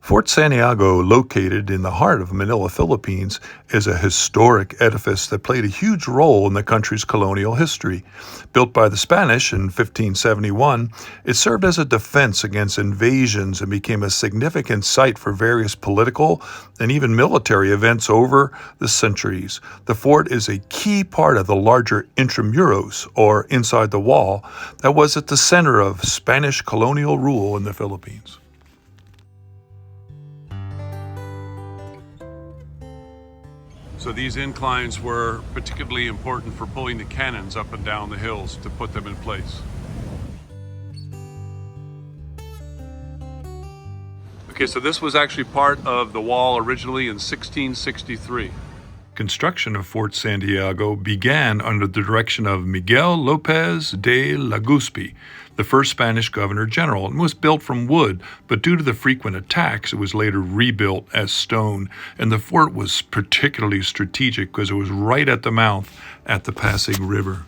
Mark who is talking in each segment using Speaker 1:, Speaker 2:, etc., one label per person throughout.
Speaker 1: Fort Santiago, located in the heart of Manila, Philippines, is a historic edifice that played a huge role in the country's colonial history. Built by the Spanish in 1571, it served as a defense against invasions and became a significant site for various political and even military events over the centuries. The fort is a key part of the larger Intramuros, or inside the wall, that was at the center of Spanish colonial rule in the Philippines. So these inclines were particularly important for pulling the cannons up and down the hills to put them in place. Okay, so this was actually part of the wall originally in 1663. Construction of Fort Santiago began under the direction of Miguel López de Legazpi, the first Spanish governor general, and was built from wood, but due to the frequent attacks, it was later rebuilt as stone. And the fort was particularly strategic because it was right at the mouth at the Pasig River.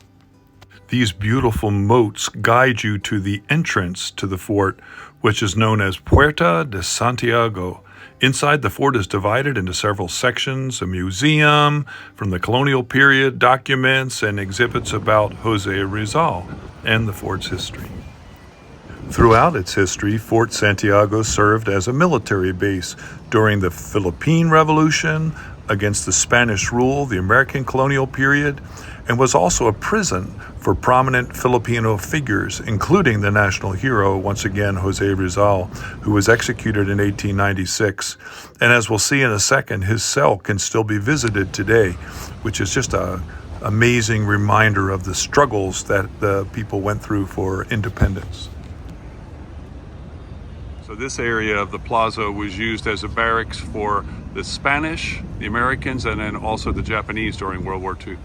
Speaker 1: These beautiful moats guide you to the entrance to the fort, which is known as Puerta de Santiago. Inside, the fort is divided into several sections, a museum from the colonial period, documents and exhibits about José Rizal and the fort's history. Throughout its history, Fort Santiago served as a military base during the Philippine Revolution, against the Spanish rule, the American colonial period, and was also a prison for prominent Filipino figures, including the national hero, once again, José Rizal, who was executed in 1896. And as we'll see in a second, his cell can still be visited today, which is just an amazing reminder of the struggles that the people went through for independence. So this area of the plaza was used as a barracks for the Spanish, the Americans, and then also the Japanese during World War II.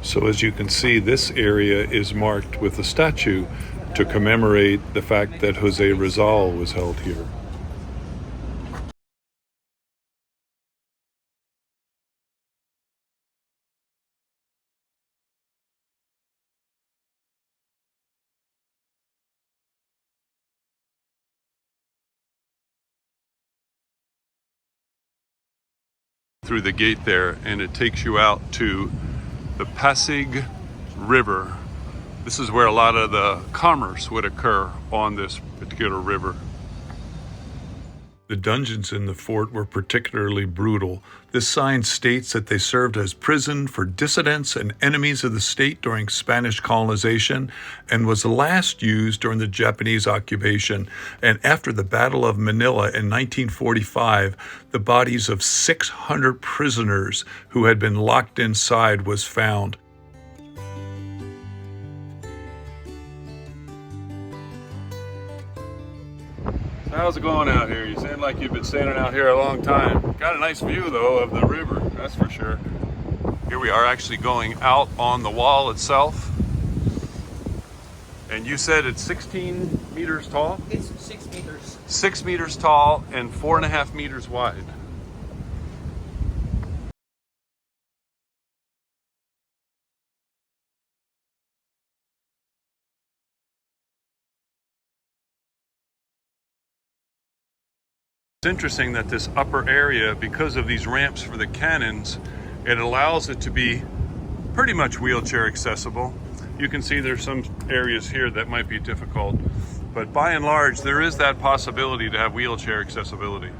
Speaker 1: So as you can see, this area is marked with a statue to commemorate the fact that José Rizal was held here. Through the gate there, and it takes you out to the Pasig River. This is where a lot of the commerce would occur on this particular river. The dungeons in the fort were particularly brutal. This sign states that they served as prison for dissidents and enemies of the state during Spanish colonization, and was last used during the Japanese occupation. And after the Battle of Manila in 1945, the bodies of 600 prisoners who had been locked inside was found. How's it going out here? You sound like you've been standing out here a long time. Got a nice view though of the river, that's for sure. Here we are actually going out on the wall itself. And you said it's 16 meters tall?
Speaker 2: It's 6 meters.
Speaker 1: 6 meters tall and 4.5 meters wide. It's interesting that this upper area, because of these ramps for the cannons, it allows it to be pretty much wheelchair accessible. You can see there's some areas here that might be difficult, but by and large, there is that possibility to have wheelchair accessibility.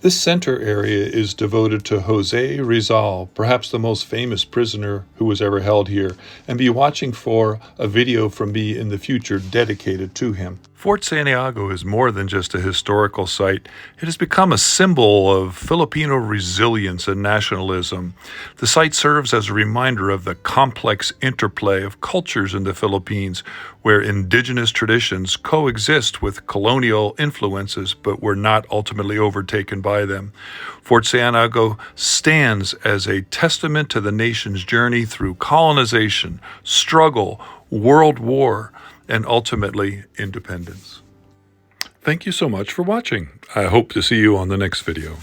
Speaker 1: This center area is devoted to José Rizal, perhaps the most famous prisoner who was ever held here, and be watching for a video from me in the future dedicated to him. Fort Santiago is more than just a historical site. It has become a symbol of Filipino resilience and nationalism. The site serves as a reminder of the complex interplay of cultures in the Philippines, where indigenous traditions coexist with colonial influences but were not ultimately overtaken by them. Fort Santiago stands as a testament to the nation's journey through colonization, struggle, world war, and ultimately independence. Thank you so much for watching. I hope to see you on the next video.